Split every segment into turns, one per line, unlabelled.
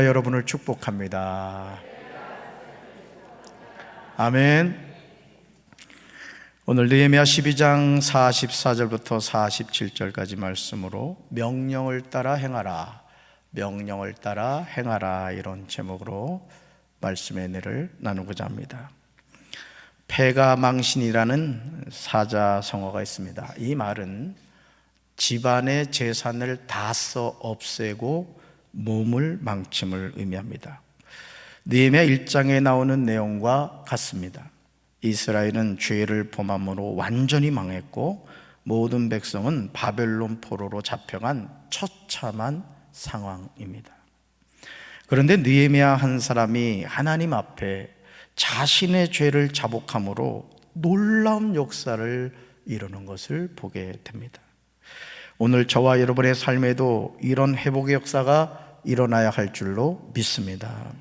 여러분을 축복합니다. 아멘. 오늘 느헤미야 12장 44절부터 47절까지 말씀으로 명령을 따라 행하라, 명령을 따라 행하라, 이런 제목으로 말씀의 은혜를 나누고자 합니다. 폐가망신이라는 사자성어가 있습니다. 이 말은 집안의 재산을 다 써 없애고 몸을 망침을 의미합니다. 느헤미야 1장에 나오는 내용과 같습니다. 이스라엘은 죄를 범함으로 완전히 망했고 모든 백성은 바벨론 포로로 잡혀간 처참한 상황입니다. 그런데 느헤미야 한 사람이 하나님 앞에 자신의 죄를 자복함으로 놀라운 역사를 이루는 것을 보게 됩니다. 오늘 저와 여러분의 삶에도 이런 회복의 역사가 일어나야 할 줄로 믿습니다.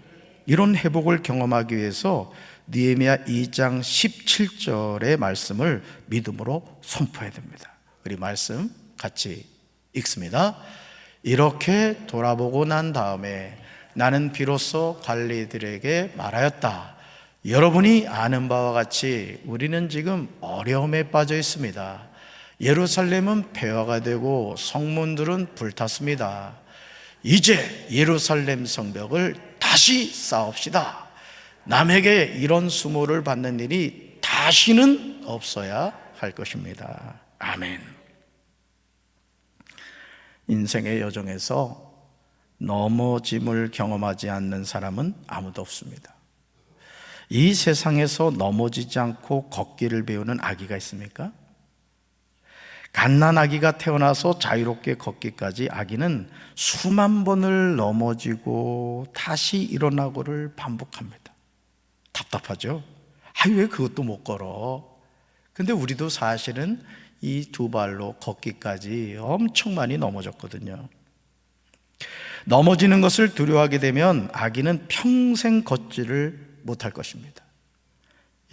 이런 회복을 경험하기 위해서 느헤미야 2장 17절의 말씀을 믿음으로 선포해야 됩니다. 우리 말씀 같이 읽습니다. 이렇게 돌아보고 난 다음에 나는 비로소 관리들에게 말하였다. 여러분이 아는 바와 같이 우리는 지금 어려움에 빠져 있습니다. 예루살렘은 폐허가 되고 성문들은 불탔습니다. 이제 예루살렘 성벽을 다시 쌓읍시다. 남에게 이런 수모를 받는 일이 다시는 없어야 할 것입니다. 아멘. 인생의 여정에서 넘어짐을 경험하지 않는 사람은 아무도 없습니다. 이 세상에서 넘어지지 않고 걷기를 배우는 아기가 있습니까? 갓난아기가 태어나서 자유롭게 걷기까지 아기는 수만 번을 넘어지고 다시 일어나고를 반복합니다. 답답하죠? 왜 그것도 못 걸어? 근데 우리도 사실은 이 두 발로 걷기까지 엄청 많이 넘어졌거든요. 넘어지는 것을 두려워하게 되면 아기는 평생 걷지를 못할 것입니다.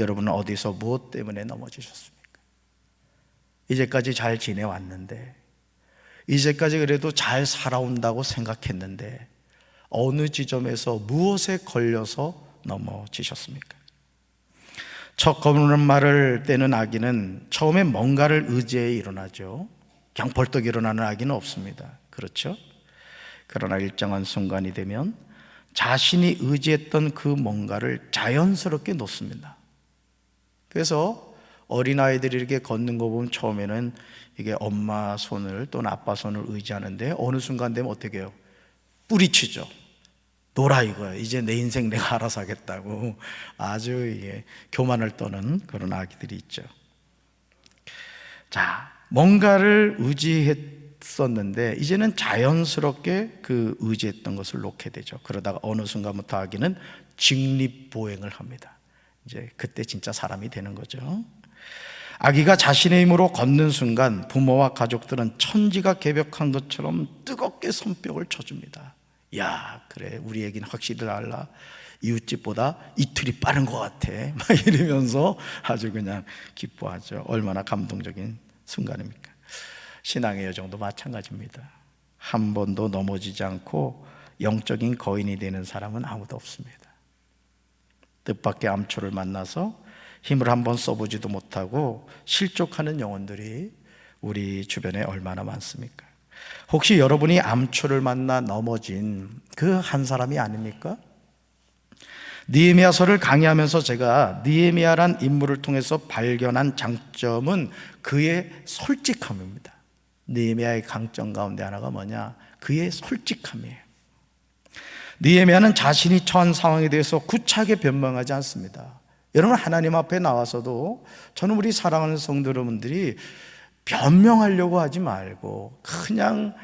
여러분은 어디서 무엇 때문에 넘어지셨습니까? 이제까지 잘 지내왔는데, 이제까지 그래도 잘 살아온다고 생각했는데 어느 지점에서 무엇에 걸려서 넘어지셨습니까? 첫 걸음마를 떼는 아기는 처음에 뭔가를 의지해 일어나죠. 그냥 벌떡 일어나는 아기는 없습니다. 그렇죠? 그러나 일정한 순간이 되면 자신이 의지했던 그 뭔가를 자연스럽게 놓습니다. 그래서 어린아이들이 이렇게 걷는 거 보면 처음에는 이게 엄마 손을 또는 아빠 손을 의지하는데 어느 순간 되면 어떻게 해요? 뿌리치죠. 놀아 이거야. 이제 내 인생 내가 알아서 하겠다고 아주 이게 교만을 떠는 그런 아기들이 있죠. 자, 뭔가를 의지했었는데 이제는 자연스럽게 그 의지했던 것을 놓게 되죠. 그러다가 어느 순간부터 아기는 직립보행을 합니다. 이제 그때 진짜 사람이 되는 거죠. 아기가 자신의 힘으로 걷는 순간 부모와 가족들은 천지가 개벽한 것처럼 뜨겁게 손뼉을 쳐줍니다. 야, 그래, 우리 애기는 확실히 달라. 이웃집보다 이틀이 빠른 것 같아. 막 이러면서 아주 그냥 기뻐하죠. 얼마나 감동적인 순간입니까? 신앙의 여정도 마찬가지입니다. 한 번도 넘어지지 않고 영적인 거인이 되는 사람은 아무도 없습니다. 뜻밖의 암초를 만나서 힘을 한번 써보지도 못하고 실족하는 영혼들이 우리 주변에 얼마나 많습니까? 혹시 여러분이 암초를 만나 넘어진 그 한 사람이 아닙니까? 느헤미야서를 강의하면서 제가 느헤미야란 인물을 통해서 발견한 장점은 그의 솔직함입니다. 느헤미야의 강점 가운데 하나가 뭐냐? 그의 솔직함이에요. 느헤미야는 자신이 처한 상황에 대해서 구차하게 변명하지 않습니다. 여러분, 하나님 앞에 나와서도 저는 우리 사랑하는 성도 여러분들이 변명하려고 하지 말고 그냥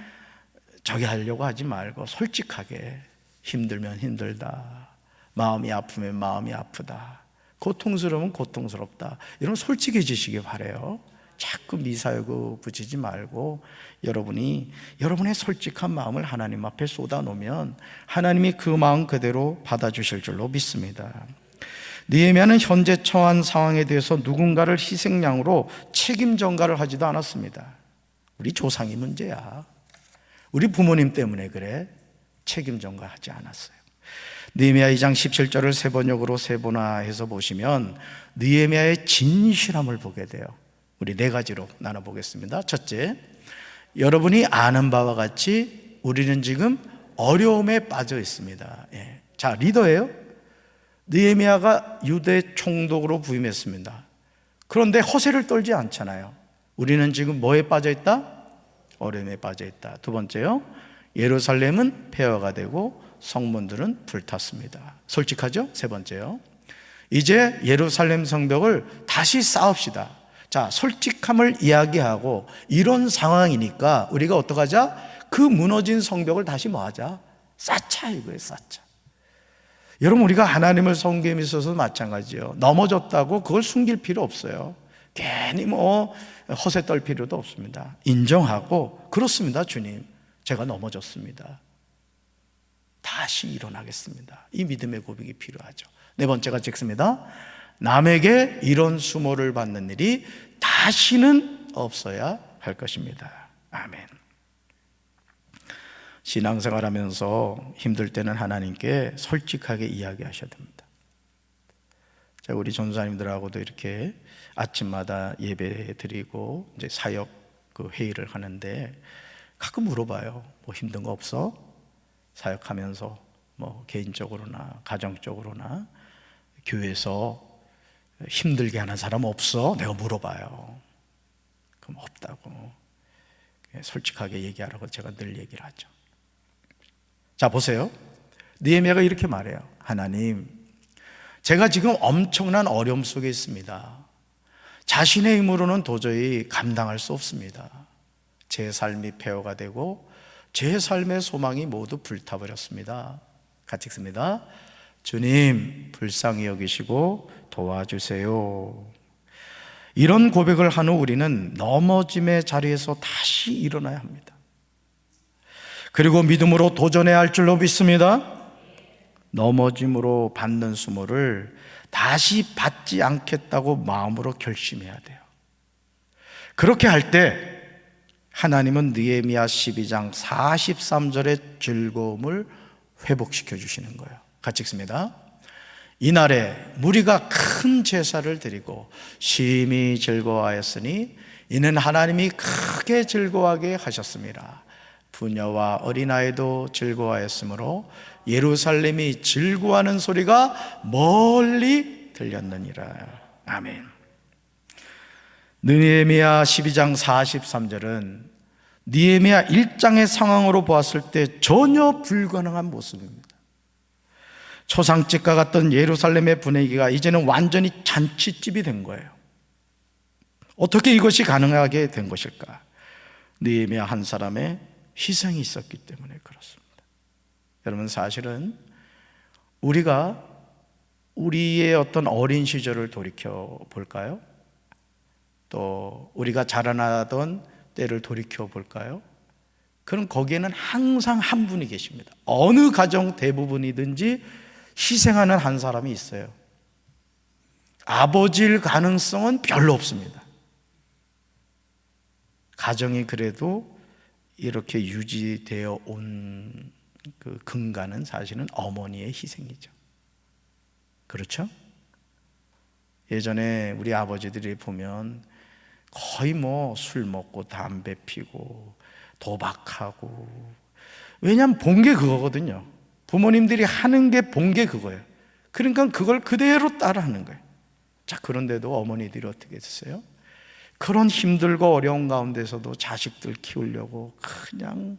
저기 하려고 하지 말고 솔직하게 힘들면 힘들다, 마음이 아프면 마음이 아프다, 고통스러우면 고통스럽다, 이런 솔직해지시기 바라요. 자꾸 미사여구 붙이지 말고 여러분이 여러분의 솔직한 마음을 하나님 앞에 쏟아놓으면 하나님이 그 마음 그대로 받아주실 줄로 믿습니다. 느헤미야는 현재 처한 상황에 대해서 누군가를 희생양으로 책임 전가를 하지도 않았습니다. 우리 조상이 문제야. 우리 부모님 때문에 그래. 책임 전가하지 않았어요. 느헤미야 2장 17절을 세번역으로 세번화해서 보시면 느헤미야의 진실함을 보게 돼요. 우리 네 가지로 나눠보겠습니다. 첫째, 여러분이 아는 바와 같이 우리는 지금 어려움에 빠져 있습니다. 자, 리더예요. 느헤미야가 유대 총독으로 부임했습니다. 그런데 허세를 떨지 않잖아요. 우리는 지금 뭐에 빠져 있다? 어려움에 빠져 있다. 두 번째요, 예루살렘은 폐허가 되고 성문들은 불탔습니다. 솔직하죠? 세 번째요, 이제 예루살렘 성벽을 다시 쌓읍시다. 자, 솔직함을 이야기하고 이런 상황이니까 우리가 어떡하자? 그 무너진 성벽을 다시 뭐하자? 쌓자, 이거예요. 쌓자. 여러분, 우리가 하나님을 섬김에 있어서 마찬가지예요. 넘어졌다고 그걸 숨길 필요 없어요. 괜히 허세 떨 필요도 없습니다. 인정하고, 그렇습니다, 주님, 제가 넘어졌습니다, 다시 일어나겠습니다. 이 믿음의 고백이 필요하죠. 네 번째가 찍습니다. 남에게 이런 수모를 받는 일이 다시는 없어야 할 것입니다. 아멘. 신앙생활하면서 힘들 때는 하나님께 솔직하게 이야기하셔야 됩니다. 자, 우리 전사님들하고도 이렇게 아침마다 예배 드리고 이제 사역 회의를 하는데 가끔 물어봐요. 뭐 힘든 거 없어? 사역하면서 개인적으로나 가정적으로나 교회에서 힘들게 하는 사람 없어? 내가 물어봐요. 그럼 없다고 솔직하게 얘기하라고 제가 늘 얘기를 하죠. 자, 보세요. 느헤미야가 이렇게 말해요. 하나님, 제가 지금 엄청난 어려움 속에 있습니다. 자신의 힘으로는 도저히 감당할 수 없습니다. 제 삶이 폐허가 되고 제 삶의 소망이 모두 불타버렸습니다. 같이 읽습니다. 주님, 불쌍히 여기시고 도와주세요. 이런 고백을 한 후 우리는 넘어짐의 자리에서 다시 일어나야 합니다. 그리고 믿음으로 도전해야 할 줄로 믿습니다. 넘어짐으로 받는 수모를 다시 받지 않겠다고 마음으로 결심해야 돼요. 그렇게 할 때 하나님은 느헤미야 12장 43절의 즐거움을 회복시켜 주시는 거예요. 같이 읽습니다. 이날에 무리가 큰 제사를 드리고 심히 즐거워하였으니 이는 하나님이 크게 즐거워하게 하셨습니다. 부녀와 어린아이도 즐거워하였으므로 예루살렘이 즐거워하는 소리가 멀리 들렸느니라. 아멘. 느헤미야 12장 43절은 느헤미야 1장의 상황으로 보았을 때 전혀 불가능한 모습입니다. 초상집과 같던 예루살렘의 분위기가 이제는 완전히 잔치집이 된 거예요. 어떻게 이것이 가능하게 된 것일까? 느헤미야 한 사람의 희생이 있었기 때문에 그렇습니다. 여러분, 사실은 우리가 우리의 어떤 어린 시절을 돌이켜 볼까요? 또 우리가 자라나던 때를 돌이켜 볼까요? 그럼 거기에는 항상 한 분이 계십니다. 어느 가정 대부분이든지 희생하는 한 사람이 있어요. 아버지일 가능성은 별로 없습니다. 가정이 그래도 이렇게 유지되어 온 그 근간은 사실은 어머니의 희생이죠. 그렇죠? 예전에 우리 아버지들이 보면 거의 술 먹고 담배 피고 도박하고, 왜냐하면 본 게 그거거든요. 부모님들이 하는 게 본 게 그거예요. 그러니까 그걸 그대로 따라하는 거예요. 자, 그런데도 어머니들이 어떻게 했어요? 그런 힘들고 어려운 가운데서도 자식들 키우려고 그냥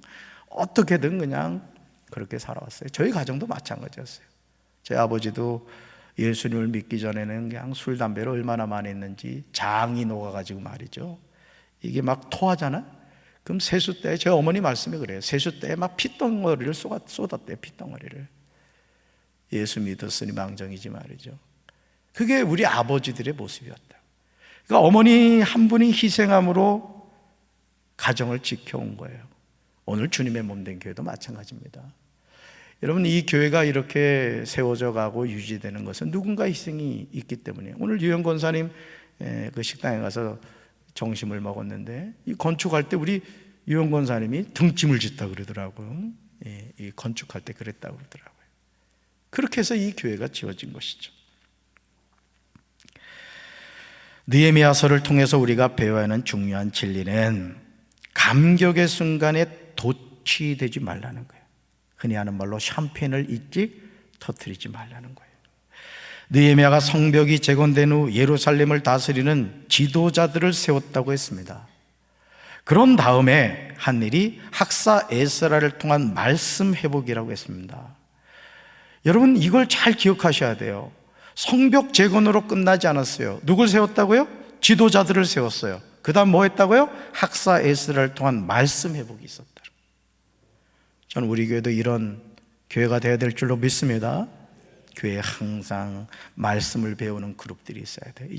어떻게든 그냥 그렇게 살아왔어요. 저희 가정도 마찬가지였어요. 저희 아버지도 예수님을 믿기 전에는 그냥 술, 담배를 얼마나 많이 했는지 장이 녹아가지고 말이죠. 이게 막 토하잖아? 그럼 세수 때, 제 어머니 말씀이 그래요. 세수 때 막 핏덩어리를 쏟았대요. 핏덩어리를. 예수 믿었으니 망정이지 말이죠. 그게 우리 아버지들의 모습이었다. 그러니까 어머니 한 분이 희생함으로 가정을 지켜온 거예요. 오늘 주님의 몸된 교회도 마찬가지입니다. 여러분, 이 교회가 이렇게 세워져 가고 유지되는 것은 누군가 희생이 있기 때문이에요. 오늘 유영 권사님 그 식당에 가서 점심을 먹었는데, 이 건축할 때 우리 유영 권사님이 등짐을 짓다 그러더라고요. 이 건축할 때 그랬다고 그러더라고요. 그렇게 해서 이 교회가 지어진 것이죠. 느헤미야서를 통해서 우리가 배워야 하는 중요한 진리는 감격의 순간에 도취되지 말라는 거예요. 흔히 하는 말로 샴페인을 일찍 터뜨리지 말라는 거예요. 느헤미야가 성벽이 재건된 후 예루살렘을 다스리는 지도자들을 세웠다고 했습니다. 그런 다음에 한 일이 학사 에스라를 통한 말씀 회복이라고 했습니다. 여러분, 이걸 잘 기억하셔야 돼요. 성벽 재건으로 끝나지 않았어요. 누굴 세웠다고요? 지도자들을 세웠어요. 그 다음 뭐 했다고요? 학사 에스라를 통한 말씀 회복이 있었다. 저는 우리 교회도 이런 교회가 되어야 될 줄로 믿습니다. 교회에 항상 말씀을 배우는 그룹들이 있어야 돼요.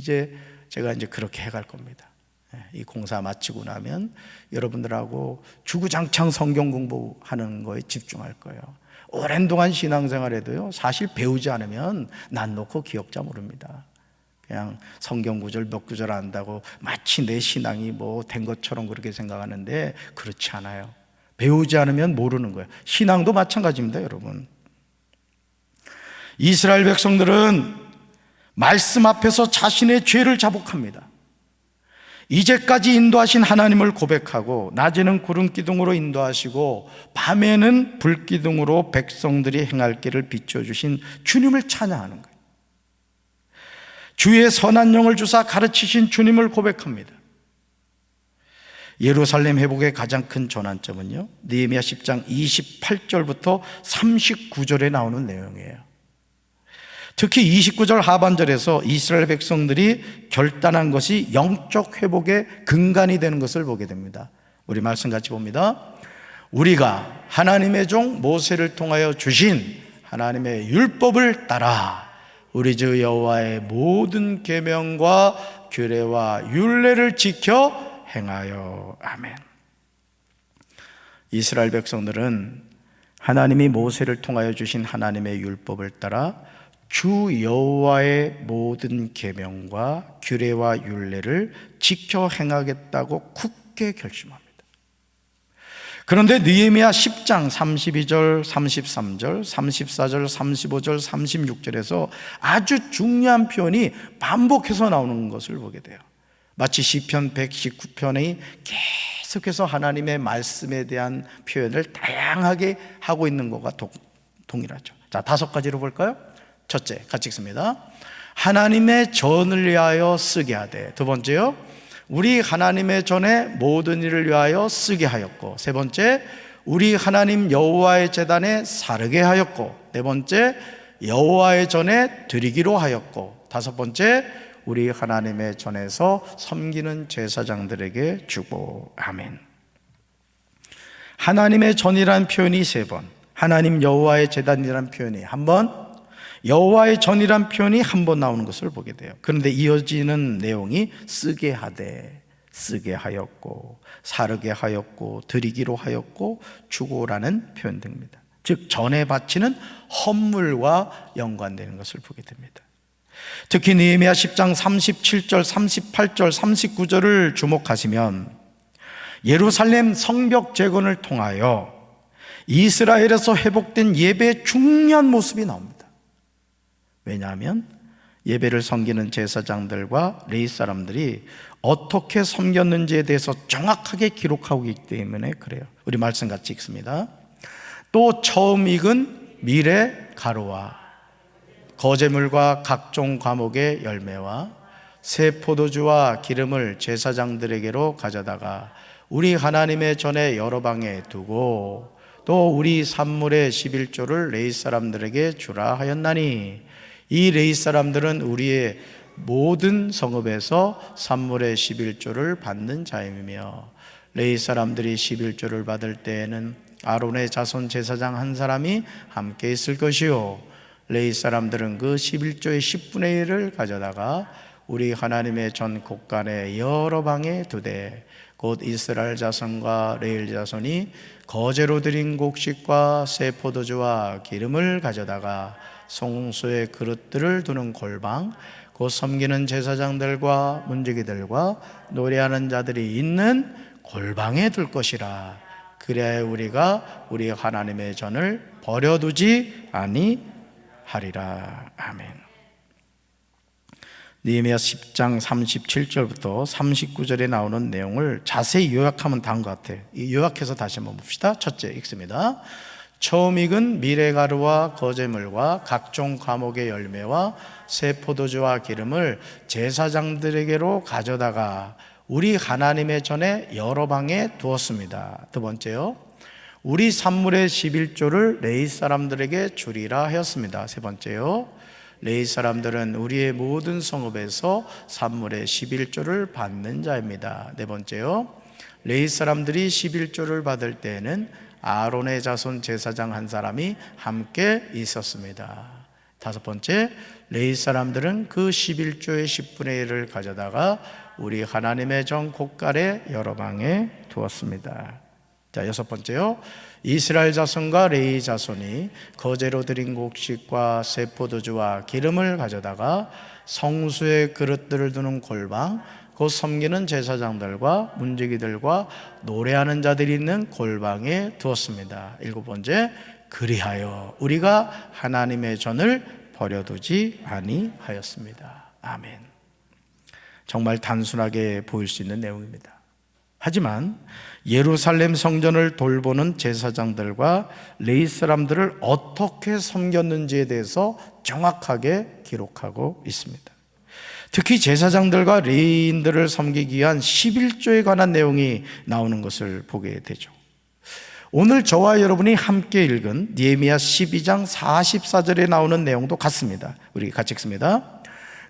제가 그렇게 해갈 겁니다. 이 공사 마치고 나면 여러분들하고 주구장창 성경 공부하는 거에 집중할 거예요. 오랜 동안 신앙생활에도요, 사실 배우지 않으면 난 놓고 기억자 모릅니다. 그냥 성경 구절 몇 구절 안다고 마치 내 신앙이 뭐 된 것처럼 그렇게 생각하는데 그렇지 않아요. 배우지 않으면 모르는 거예요. 신앙도 마찬가지입니다, 여러분. 이스라엘 백성들은 말씀 앞에서 자신의 죄를 자복합니다. 이제까지 인도하신 하나님을 고백하고 낮에는 구름 기둥으로 인도하시고 밤에는 불 기둥으로 백성들이 행할 길을 비춰주신 주님을 찬양하는 거예요. 주의 선한 영을 주사 가르치신 주님을 고백합니다. 예루살렘 회복의 가장 큰 전환점은요, 느헤미야 10장 28절부터 39절에 나오는 내용이에요. 특히 29절 하반절에서 이스라엘 백성들이 결단한 것이 영적 회복의 근간이 되는 것을 보게 됩니다. 우리 말씀 같이 봅니다. 우리가 하나님의 종 모세를 통하여 주신 하나님의 율법을 따라 우리 주 여호와의 모든 계명과 규례와 율례를 지켜 행하여. 아멘. 이스라엘 백성들은 하나님이 모세를 통하여 주신 하나님의 율법을 따라 주 여호와의 모든 계명과 규례와 율례를 지켜 행하겠다고 굳게 결심합니다. 그런데 느헤미야 10장 32절, 33절, 34절, 35절, 36절에서 아주 중요한 표현이 반복해서 나오는 것을 보게 돼요. 마치 시편 119편이 계속해서 하나님의 말씀에 대한 표현을 다양하게 하고 있는 것과 동일하죠. 자, 5가지로 볼까요? 첫째, 같이 읽습니다. 하나님의 전을 위하여 쓰게 하되. 두 번째요, 우리 하나님의 전에 모든 일을 위하여 쓰게 하였고. 세 번째, 우리 하나님 여호와의 제단에 사르게 하였고. 네 번째, 여호와의 전에 드리기로 하였고. 다섯 번째, 우리 하나님의 전에서 섬기는 제사장들에게 주고. 아멘. 하나님의 전이란 표현이 3번, 하나님 여호와의 제단이란 표현이 1번, 여호와의 전이란 표현이 1번 나오는 것을 보게 돼요. 그런데 이어지는 내용이 쓰게 하되, 쓰게 하였고, 사르게 하였고, 드리기로 하였고, 주고라는 표현들입니다. 즉 전에 바치는 헌물과 연관되는 것을 보게 됩니다. 특히 느헤미야 10장 37절, 38절, 39절을 주목하시면 예루살렘 성벽 재건을 통하여 이스라엘에서 회복된 예배의 중요한 모습이 나옵니다. 왜냐하면 예배를 섬기는 제사장들과 레위 사람들이 어떻게 섬겼는지에 대해서 정확하게 기록하고 있기 때문에 그래요. 우리 말씀 같이 읽습니다. 또 처음 익은 밀의 가루와 거제물과 각종 과목의 열매와 새 포도주와 기름을 제사장들에게로 가져다가 우리 하나님의 전에 여러 방에 두고 또 우리 산물의 11조를 레위 사람들에게 주라 하였나니, 이 레위 사람들은 우리의 모든 성읍에서 산물의 11조를 받는 자이며, 레위 사람들이 11조를 받을 때에는 아론의 자손 제사장 한 사람이 함께 있을 것이요, 레위 사람들은 그 11조의 10분의 1을 가져다가 우리 하나님의 전 곳간의 여러 방에 두되, 곧 이스라엘 자손과 레위 자손이 거제로 드린 곡식과 새 포도주와 기름을 가져다가 송수의 그릇들을 두는 골방, 곧 섬기는 제사장들과 문지기들과 노래하는 자들이 있는 골방에 둘 것이라. 그래야 우리가 우리 하나님의 전을 버려두지 아니하리라. 아멘. 느헤미야 10장 37절부터 39절에 나오는 내용을 자세히 요약하면 다음과 같아요. 요약해서 다시 한번 봅시다. 첫째 읽습니다. 처음 익은 미레가루와 거제물과 각종 과목의 열매와 새 포도주와 기름을 제사장들에게로 가져다가 우리 하나님의 전에 여러 방에 두었습니다. 두 번째요, 우리 산물의 11조를 레위 사람들에게 주리라 하였습니다. 세 번째요, 레위 사람들은 우리의 모든 성읍에서 산물의 11조를 받는 자입니다. 네 번째요, 레위 사람들이 11조를 받을 때에는 아론의 자손 제사장 한 사람이 함께 있었습니다. 다섯 번째, 레위 사람들은 그 11조의 10분의 1을 가져다가 우리 하나님의 전 곳간에 여러 방에 두었습니다. 자, 여섯 번째요, 이스라엘 자손과 레위 자손이 거제로 드린 곡식과 새 포도주와 기름을 가져다가 성수의 그릇들을 두는 골방, 곧 섬기는 제사장들과 문지기들과 노래하는 자들이 있는 골방에 두었습니다. 일곱 번째, 그리하여 우리가 하나님의 전을 버려두지 아니하였습니다. 아멘. 정말 단순하게 보일 수 있는 내용입니다. 하지만 예루살렘 성전을 돌보는 제사장들과 레위 사람들을 어떻게 섬겼는지에 대해서 정확하게 기록하고 있습니다. 특히 제사장들과 레위인들을 섬기기 위한 11조에 관한 내용이 나오는 것을 보게 되죠. 오늘 저와 여러분이 함께 읽은 느헤미야 12장 44절에 나오는 내용도 같습니다. 우리 같이 읽습니다.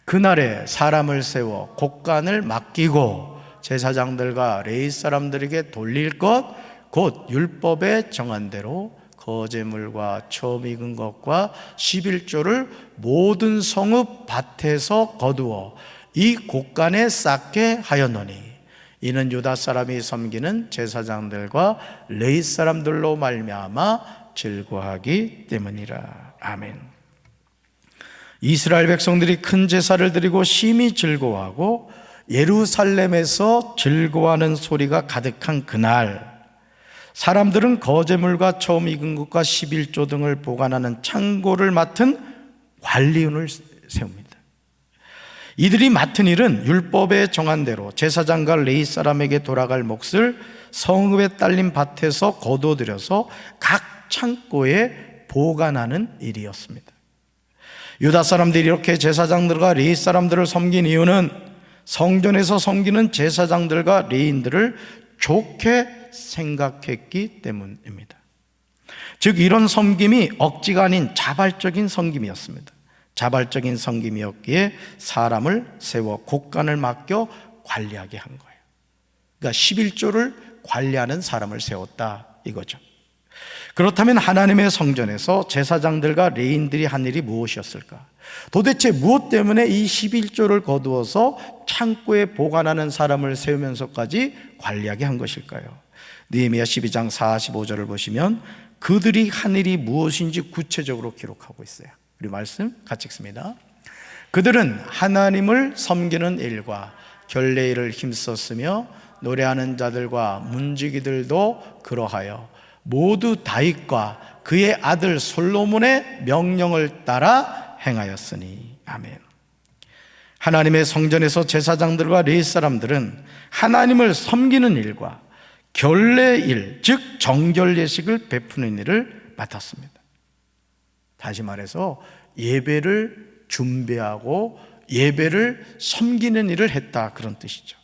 그날에 사람을 세워 곡간을 맡기고 제사장들과 레위 사람들에게 돌릴 것, 곧 율법에 정한 대로 거제물과 처음 익은 것과 11조를 모든 성읍 밭에서 거두어 이 곡간에 쌓게 하였노니 이는 유다 사람이 섬기는 제사장들과 레위 사람들로 말미암아 즐거워하기 때문이라. 아멘. 이스라엘 백성들이 큰 제사를 드리고 심히 즐거워하고 예루살렘에서 즐거워하는 소리가 가득한 그날, 사람들은 거제물과 처음 익은 것과 11조 등을 보관하는 창고를 맡은 관리인을 세웁니다. 이들이 맡은 일은 율법에 정한 대로 제사장과 레위 사람에게 돌아갈 몫을 성읍에 딸린 밭에서 거둬들여서 각 창고에 보관하는 일이었습니다. 유다 사람들이 이렇게 제사장들과 레위 사람들을 섬긴 이유는 성전에서 섬기는 제사장들과 레위인들을 좋게 생각했기 때문입니다. 즉 이런 섬김이 억지가 아닌 자발적인 섬김이었습니다. 자발적인 섬김이었기에 사람을 세워 곡간을 맡겨 관리하게 한 거예요. 그러니까 11조를 관리하는 사람을 세웠다 이거죠. 그렇다면 하나님의 성전에서 제사장들과 레위인들이 한 일이 무엇이었을까? 도대체 무엇 때문에 이 11조를 거두어서 창고에 보관하는 사람을 세우면서까지 관리하게 한 것일까요? 느헤미야 12장 45절을 보시면 그들이 한 일이 무엇인지 구체적으로 기록하고 있어요. 우리 말씀 같이 읽습니다. 그들은 하나님을 섬기는 일과 결례일을 힘썼으며 노래하는 자들과 문지기들도 그러하여 모두 다윗과 그의 아들 솔로몬의 명령을 따라 행하였으니. 아멘. 하나님의 성전에서 제사장들과 레위 사람들은 하나님을 섬기는 일과 결례일, 즉 정결 예식을 베푸는 일을 맡았습니다. 다시 말해서 예배를 준비하고 예배를 섬기는 일을 했다, 그런 뜻이죠.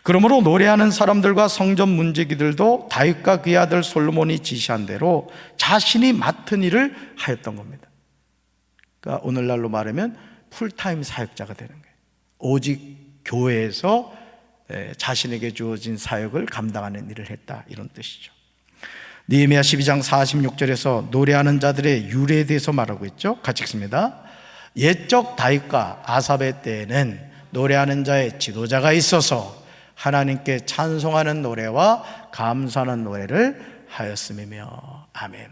그러므로 노래하는 사람들과 성전 문지기들도 다윗과 그의 아들 솔로몬이 지시한 대로 자신이 맡은 일을 하였던 겁니다. 그러니까 오늘날로 말하면 풀타임 사역자가 되는 거예요. 오직 교회에서 자신에게 주어진 사역을 감당하는 일을 했다, 이런 뜻이죠. 느헤미야 12장 46절에서 노래하는 자들의 유래에 대해서 말하고 있죠. 같이 읽습니다. 옛적 다윗과 아삽의 때에는 노래하는 자의 지도자가 있어서 하나님께 찬송하는 노래와 감사하는 노래를 하였음이며. 아멘.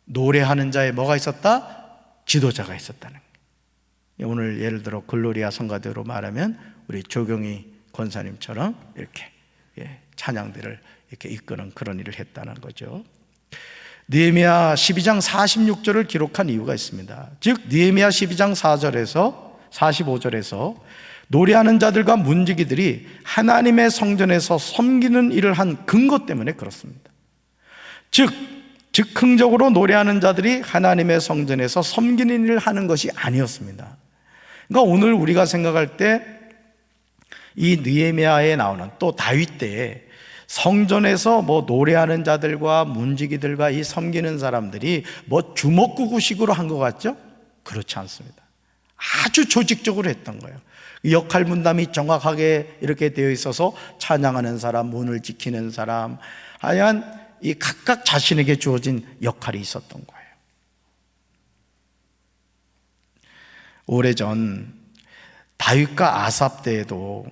노래하는 자에 뭐가 있었다? 지도자가 있었다는 거예요. 오늘 예를 들어 글로리아 성가대로 말하면 우리 조경희 권사님처럼 이렇게 찬양들을 이렇게 이끄는 그런 일을 했다는 거죠. 느헤미야 12장 46절을 기록한 이유가 있습니다. 즉 느헤미야 12장 4절에서 45절에서 노래하는 자들과 문지기들이 하나님의 성전에서 섬기는 일을 한 근거 때문에 그렇습니다. 즉흥적으로 노래하는 자들이 하나님의 성전에서 섬기는 일을 하는 것이 아니었습니다. 그러니까 오늘 우리가 생각할 때 이 느헤미야에 나오는 또 다윗 때에 성전에서 뭐 노래하는 자들과 문지기들과 이 섬기는 사람들이 뭐 주먹구구식으로 한 것 같죠? 그렇지 않습니다. 아주 조직적으로 했던 거예요. 역할 분담이 정확하게 이렇게 되어 있어서 찬양하는 사람, 문을 지키는 사람, 하여간 이 각각 자신에게 주어진 역할이 있었던 거예요. 오래전 다윗과 아삽 때에도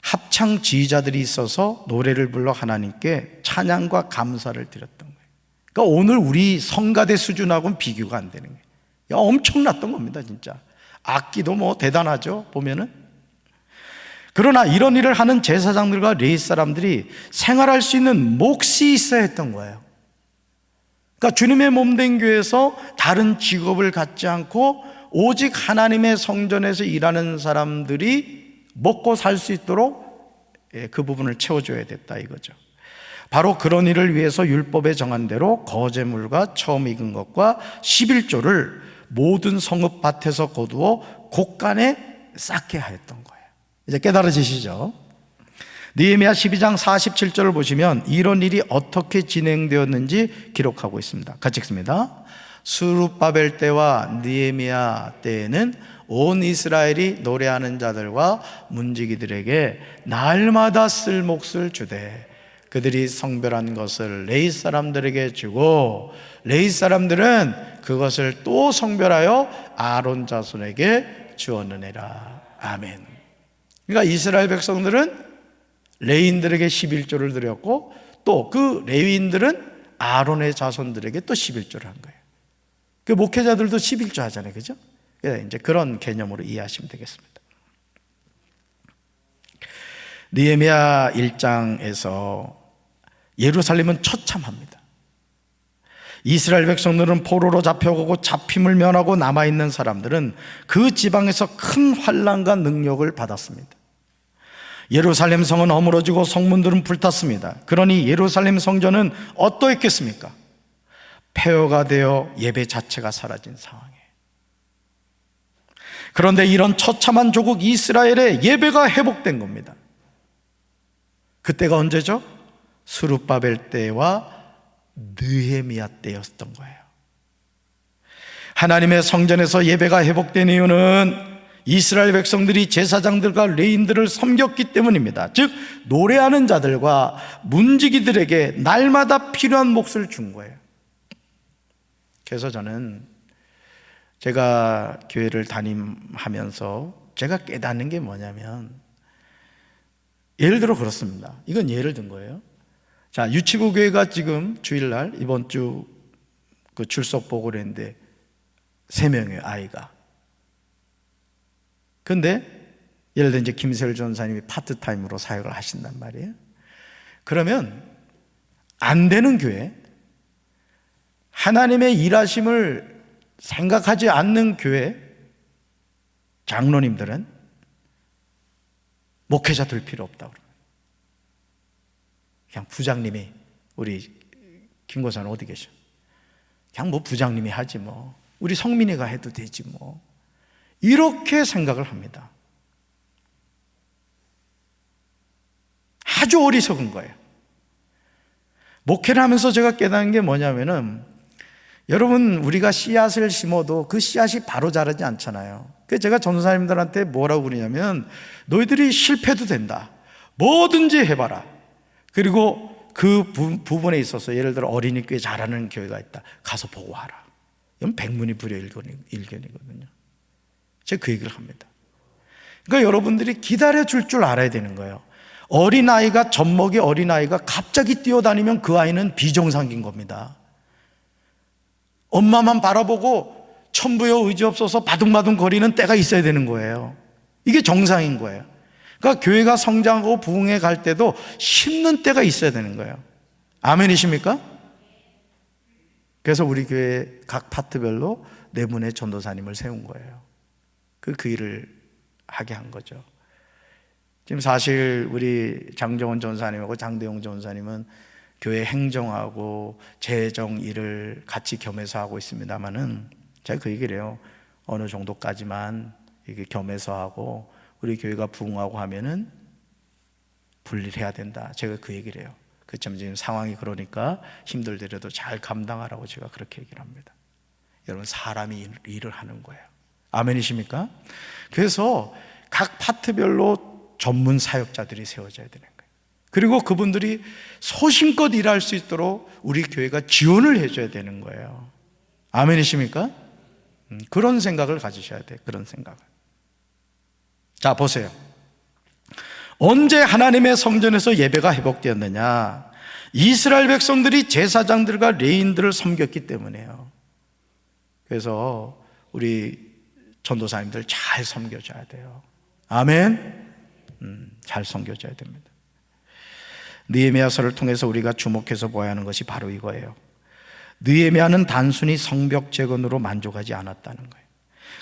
합창 지휘자들이 있어서 노래를 불러 하나님께 찬양과 감사를 드렸던 거예요. 그러니까 오늘 우리 성가대 수준하고는 비교가 안 되는 거예요. 엄청났던 겁니다, 진짜. 악기도 뭐 대단하죠, 보면은. 그러나 이런 일을 하는 제사장들과 레위 사람들이 생활할 수 있는 몫이 있어야 했던 거예요. 그러니까 주님의 몸된 교회에서 다른 직업을 갖지 않고 오직 하나님의 성전에서 일하는 사람들이 먹고 살 수 있도록 그 부분을 채워줘야 됐다 이거죠. 바로 그런 일을 위해서 율법에 정한 대로 거제물과 처음 익은 것과 11조를 모든 성읍밭에서 거두어 곳간에 쌓게 하였던 거예요. 이제 깨달아지시죠? 느헤미야 12장 47절을 보시면 이런 일이 어떻게 진행되었는지 기록하고 있습니다. 같이 읽습니다. 스룹바벨 때와 느헤미야 때에는 온 이스라엘이 노래하는 자들과 문지기들에게 날마다 쓸 몫을 주되 그들이 성별한 것을 레위 사람들에게 주고 레위 사람들은 그것을 또 성별하여 아론 자손에게 주었느니라. 아멘. 그러니까 이스라엘 백성들은 레위인들에게 11조를 드렸고 또 그 레위인들은 아론의 자손들에게 또 11조를 한 거예요. 그 목회자들도 11조 하잖아요, 그죠? 이제 그런 개념으로 이해하시면 되겠습니다. 느헤미야 1장에서 예루살렘은 처참합니다. 이스라엘 백성들은 포로로 잡혀가고 잡힘을 면하고 남아있는 사람들은 그 지방에서 큰 환난과 능력을 받았습니다. 예루살렘 성은 어무러지고 성문들은 불탔습니다. 그러니 예루살렘 성전은 어떠했겠습니까? 폐허가 되어 예배 자체가 사라진 상황이에요. 그런데 이런 처참한 조국 이스라엘의 예배가 회복된 겁니다. 그때가 언제죠? 스룹바벨 때와 느헤미야 때였던 거예요. 하나님의 성전에서 예배가 회복된 이유는 이스라엘 백성들이 제사장들과 레위인들을 섬겼기 때문입니다. 즉 노래하는 자들과 문지기들에게 날마다 필요한 몫을 준 거예요. 그래서 저는 제가 교회를 담임하면서 제가 깨닫는 게 뭐냐면, 예를 들어 그렇습니다. 이건 예를 든 거예요. 자, 유치부 교회가 지금 주일날 이번 주 그 출석 보고를 했는데 3명의 아이가. 근데 예를 들어 이제 김세열 전사님이 파트타임으로 사역을 하신단 말이에요. 그러면 안 되는 교회, 하나님의 일하심을 생각하지 않는 교회 장로님들은 목회자 될 필요 없다고 그래요. 그냥 부장님이, 우리 김고사는 어디 계셔? 그냥 뭐 부장님이 하지 뭐, 우리 성민이가 해도 되지 뭐, 이렇게 생각을 합니다. 아주 어리석은 거예요. 목회를 하면서 제가 깨닫는 게 뭐냐면은, 여러분, 우리가 씨앗을 심어도 그 씨앗이 바로 자라지 않잖아요. 그래서 제가 전도사님들한테 뭐라고 그러냐면, 너희들이 실패도 된다, 뭐든지 해봐라. 그리고 그 부분에 있어서 예를 들어 어린이교회 잘하는 교회가 있다, 가서 보고 와라. 이건 백문이불여일견이거든요. 제가 그 얘기를 합니다. 그러니까 여러분들이 기다려줄 줄 알아야 되는 거예요. 어린아이가, 젖먹이 어린아이가 갑자기 뛰어다니면 그 아이는 비정상인 겁니다. 엄마만 바라보고 천부여 의지 없어서 바둥바둥 거리는 때가 있어야 되는 거예요. 이게 정상인 거예요. 그러니까 교회가 성장하고 부흥해 갈 때도 심는 때가 있어야 되는 거예요. 아멘이십니까? 그래서 우리 교회 각 파트별로 4분의 전도사님을 세운 거예요. 그 일을 하게 한 거죠. 지금 사실 우리 장정원 전사님하고 장대용 전사님은 교회 행정하고 재정 일을 같이 겸해서 하고 있습니다만은 제가 그 얘기를 해요. 어느 정도까지만 이게 겸해서 하고 우리 교회가 부흥하고 하면은 분리를 해야 된다. 제가 그 얘기를 해요. 그렇지만 지금 상황이 그러니까 힘들더라도 잘 감당하라고 제가 그렇게 얘기를 합니다. 여러분, 사람이 일을 하는 거예요. 아멘이십니까? 그래서 각 파트별로 전문 사역자들이 세워져야 되는 거예요. 그리고 그분들이 소신껏 일할 수 있도록 우리 교회가 지원을 해줘야 되는 거예요. 아멘이십니까? 그런 생각을 가지셔야 돼요. 그런 생각을. 자, 보세요. 언제 하나님의 성전에서 예배가 회복되었느냐? 이스라엘 백성들이 제사장들과 레위인들을 섬겼기 때문에요. 그래서 우리 전도사님들 잘 섬겨줘야 돼요. 아멘. 잘 섬겨줘야 됩니다. 느헤미야서를 통해서 우리가 주목해서 보아야 하는 것이 바로 이거예요. 느헤미야는 단순히 성벽 재건으로 만족하지 않았다는 거예요.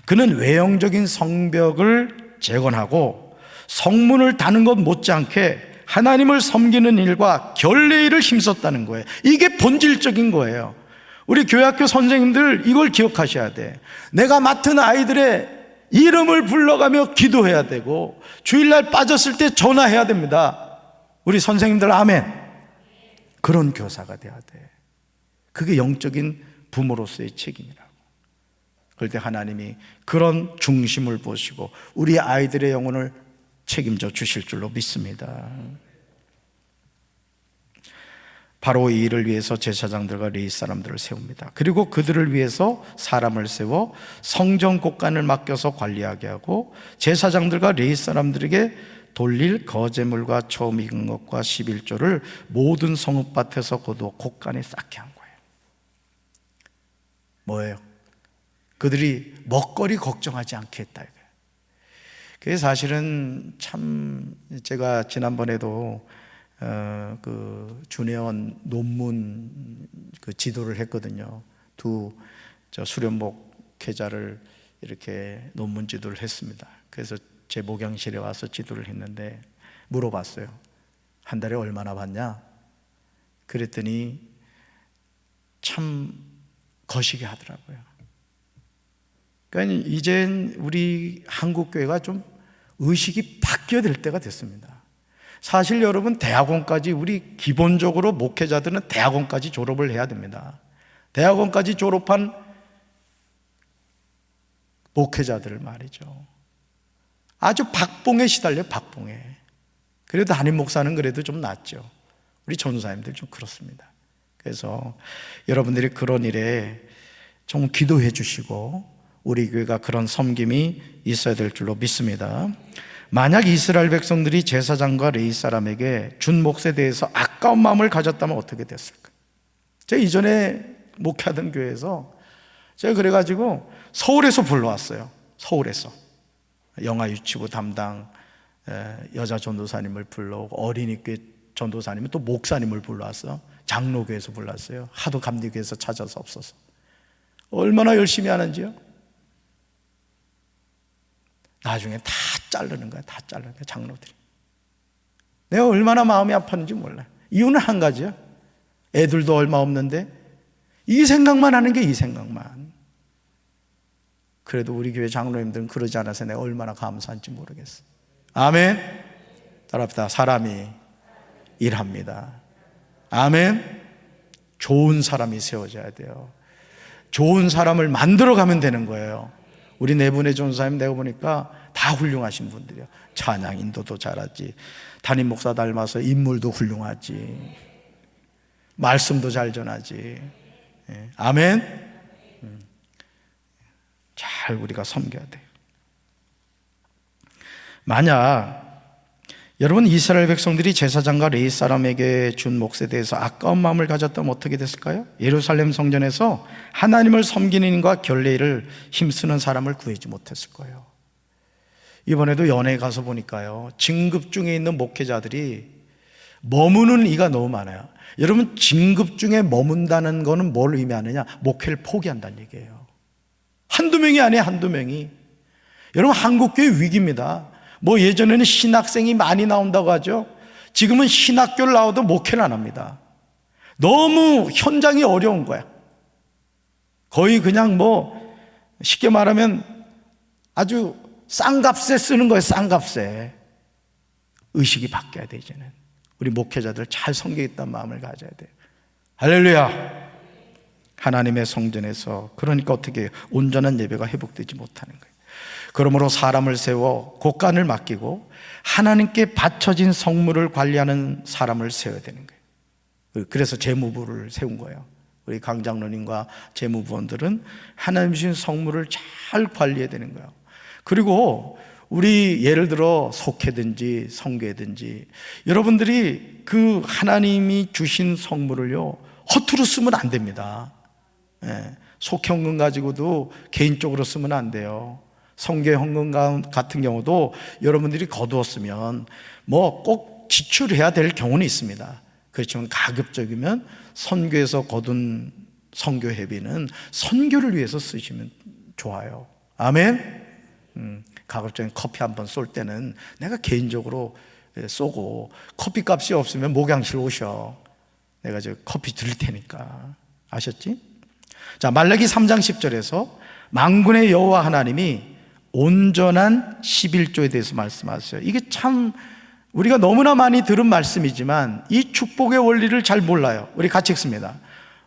그는 외형적인 성벽을 재건하고 성문을 다는 것 못지않게 하나님을 섬기는 일과 결례일을 힘썼다는 거예요. 이게 본질적인 거예요. 우리 교회학교 선생님들 이걸 기억하셔야 돼. 내가 맡은 아이들의 이름을 불러가며 기도해야 되고 주일날 빠졌을 때 전화해야 됩니다. 우리 선생님들 아멘. 그런 교사가 돼야 돼. 그게 영적인 부모로서의 책임이라고. 그럴 때 하나님이 그런 중심을 보시고 우리 아이들의 영혼을 책임져 주실 줄로 믿습니다. 바로 이 일을 위해서 제사장들과 레위 사람들을 세웁니다. 그리고 그들을 위해서 사람을 세워 성전 곳간을 맡겨서 관리하게 하고 제사장들과 레위 사람들에게 돌릴 거제물과 처음 익은 것과 11조를 모든 성읍밭에서 거두어 곳간에 쌓게 한 거예요. 뭐예요? 그들이 먹거리 걱정하지 않게 했다 이거예요. 그게 사실은 참 제가 지난번에도 그 준회원 논문 그 지도를 했거든요. 두 수련 목회자를 이렇게 논문 지도를 했습니다. 그래서 제 목양실에 와서 지도를 했는데 물어봤어요. 한 달에 얼마나 받냐? 그랬더니 참 거시기 하더라고요. 그러니까 이젠 우리 한국교회가 좀 의식이 바뀌어야 될 때가 됐습니다. 사실 여러분, 대학원까지 우리 기본적으로 목회자들은 대학원까지 졸업을 해야 됩니다. 대학원까지 졸업한 목회자들을 말이죠. 아주 박봉에 시달려요. 박봉에. 그래도 담임 목사는 그래도 좀 낫죠. 우리 전사님들 좀 그렇습니다. 그래서 여러분들이 그런 일에 좀 기도해 주시고 우리 교회가 그런 섬김이 있어야 될 줄로 믿습니다. 만약 이스라엘 백성들이 제사장과 레위 사람에게 준 몫에 대해서 아까운 마음을 가졌다면 어떻게 됐을까? 제가 이전에 목회하던 교회에서 제가 그래가지고 서울에서 불러왔어요. 서울에서 영아 유치부 담당 여자 전도사님을 불러오고 어린이교회 전도사님은 또 목사님을 불러왔어. 장로교회에서 불렀어요. 하도 감리교회에서 찾아서 없어서. 얼마나 열심히 하는지요? 나중에 다 자르는 거야. 다 자르는 거야, 장로들이. 내가 얼마나 마음이 아팠는지 몰라요. 이유는 한 가지야. 애들도 얼마 없는데 이 생각만 하는 게 이 생각만. 그래도 우리 교회 장로님들은 그러지 않아서 내가 얼마나 감사한지 모르겠어. 아멘. 따라합시다. 사람이 일합니다. 아멘. 좋은 사람이 세워져야 돼요. 좋은 사람을 만들어가면 되는 거예요. 우리 네 분의 전사님 내가 보니까 다 훌륭하신 분들이에요. 찬양 인도도 잘하지, 담임 목사 닮아서 인물도 훌륭하지, 말씀도 잘 전하지. 아멘. 잘 우리가 섬겨야 돼요. 만약 여러분 이스라엘 백성들이 제사장과 레위 사람에게 준 몫에 대해서 아까운 마음을 가졌다면 어떻게 됐을까요? 예루살렘 성전에서 하나님을 섬기는 일과 결례를 힘쓰는 사람을 구하지 못했을 거예요. 이번에도 연회에 가서 보니까요, 진급 중에 있는 목회자들이 머무는 이가 너무 많아요. 여러분, 진급 중에 머문다는 거는 뭘 의미하느냐? 목회를 포기한다는 얘기예요. 한두 명이 아니에요, 한두 명이. 여러분, 한국교회 위기입니다. 뭐 예전에는 신학생이 많이 나온다고 하죠. 지금은 신학교를 나와도 목회를 안 합니다. 너무 현장이 어려운 거야. 거의 그냥 뭐 쉽게 말하면 아주 싼값에 쓰는 거예요. 싼값에. 의식이 바뀌어야 돼. 이제는 우리 목회자들 잘 섬기겠다는 마음을 가져야 돼요. 할렐루야. 하나님의 성전에서 그러니까 어떻게 해요? 온전한 예배가 회복되지 못하는 거예요. 그러므로 사람을 세워 곳간을 맡기고 하나님께 바쳐진 성물을 관리하는 사람을 세워야 되는 거예요. 그래서 재무부를 세운 거예요. 우리 강장로님과 재무부원들은 하나님 주신 성물을 잘 관리해야 되는 거예요. 그리고 우리 예를 들어 속회든지 성교회든지 여러분들이 그 하나님이 주신 성물을요 허투루 쓰면 안 됩니다. 속회 헌금 가지고도 개인적으로 쓰면 안 돼요. 성교회 헌금 같은 경우도 여러분들이 거두었으면 뭐 꼭 지출해야 될 경우는 있습니다. 그렇지만 가급적이면 선교에서 거둔 선교회비는 선교를 위해서 쓰시면 좋아요. 아멘. 가급적인 커피 한 번 쏠 때는 내가 개인적으로 쏘고, 커피값이 없으면 목양실 오셔. 내가 저 커피 드릴 테니까. 아셨지? 자, 말라기 3장 10절에서 만군의 여호와 하나님이 온전한 11조에 대해서 말씀하셨어요. 이게 참 우리가 너무나 많이 들은 말씀이지만 이 축복의 원리를 잘 몰라요. 우리 같이 읽습니다.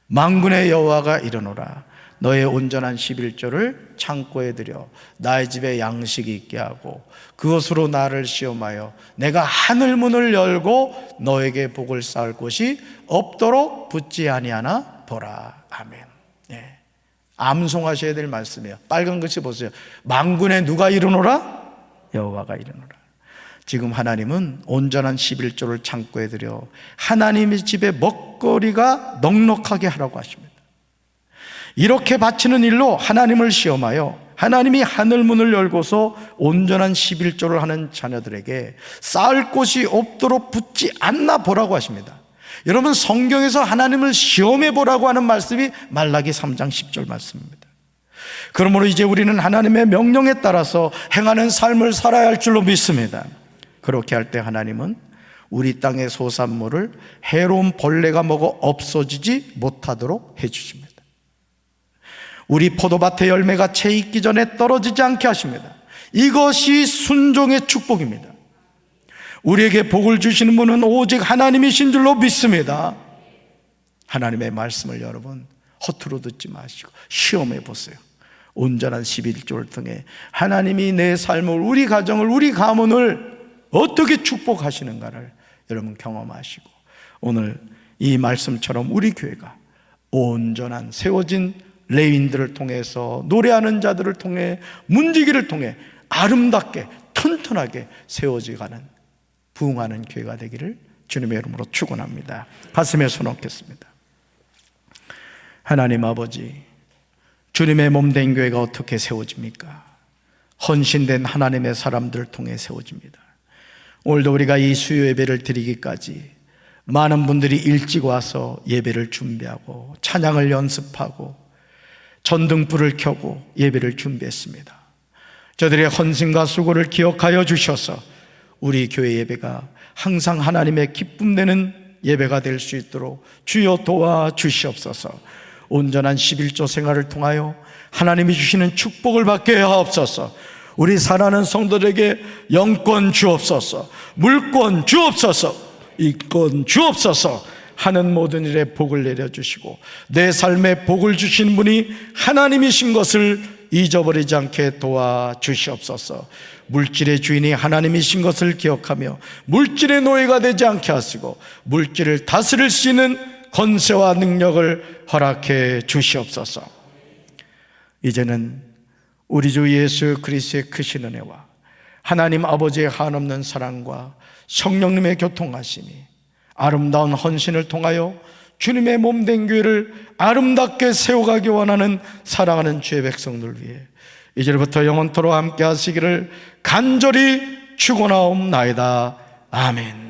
만군의 여호와가 이르노라, 너의 온전한 11조를 창고에 들여 나의 집에 양식이 있게 하고 그것으로 나를 시험하여 내가 하늘 문을 열고 너에게 복을 쌓을 곳이 없도록 붙지 아니하나 보라. 아멘. 예. 암송하셔야 될 말씀이에요. 빨간 글씨 보세요. 만군의 누가 이르노라? 여호와가 이르노라. 지금 하나님은 온전한 11조를 창고에 들여 하나님의 집에 먹거리가 넉넉하게 하라고 하십니다. 이렇게 바치는 일로 하나님을 시험하여 하나님이 하늘문을 열고서 온전한 11조를 하는 자녀들에게 쌓을 곳이 없도록 붙지 않나 보라고 하십니다. 여러분, 성경에서 하나님을 시험해 보라고 하는 말씀이 말라기 3장 10절 말씀입니다. 그러므로 이제 우리는 하나님의 명령에 따라서 행하는 삶을 살아야 할 줄로 믿습니다. 그렇게 할 때 하나님은 우리 땅의 소산물을 해로운 벌레가 먹어 없어지지 못하도록 해주십니다. 우리 포도밭의 열매가 채 익기 전에 떨어지지 않게 하십니다. 이것이 순종의 축복입니다. 우리에게 복을 주시는 분은 오직 하나님이신 줄로 믿습니다. 하나님의 말씀을 여러분 허투루 듣지 마시고 시험해 보세요. 온전한 11조를 통해 하나님이 내 삶을, 우리 가정을, 우리 가문을 어떻게 축복하시는가를 여러분 경험하시고, 오늘 이 말씀처럼 우리 교회가 온전한 세워진 레위인들을 통해서, 노래하는 자들을 통해, 문지기를 통해 아름답게 튼튼하게 세워져가는 부흥하는 교회가 되기를 주님의 이름으로 축원합니다. 가슴에 손 얹겠습니다. 하나님 아버지, 주님의 몸된 교회가 어떻게 세워집니까? 헌신된 하나님의 사람들을 통해 세워집니다. 오늘도 우리가 이 수요 예배를 드리기까지 많은 분들이 일찍 와서 예배를 준비하고 찬양을 연습하고 전등불을 켜고 예배를 준비했습니다. 저들의 헌신과 수고를 기억하여 주셔서 우리 교회 예배가 항상 하나님의 기쁨 되는 예배가 될 수 있도록 주여 도와주시옵소서. 온전한 11조 생활을 통하여 하나님이 주시는 축복을 받게 하옵소서. 우리 사랑하는 성도들에게 영권 주옵소서, 물권 주옵소서, 이권 주옵소서. 하는 모든 일에 복을 내려주시고 내 삶에 복을 주시는 분이 하나님이신 것을 잊어버리지 않게 도와주시옵소서. 물질의 주인이 하나님이신 것을 기억하며 물질의 노예가 되지 않게 하시고 물질을 다스릴 수 있는 권세와 능력을 허락해 주시옵소서. 이제는 우리 주 예수 그리스도의 크신 은혜와 하나님 아버지의 한없는 사랑과 성령님의 교통하심이 아름다운 헌신을 통하여 주님의 몸된 교회를 아름답게 세워가기 원하는 사랑하는 주의 백성들 위해 이제부터 영원토록 함께 하시기를 간절히 축원하옵나이다. 아멘.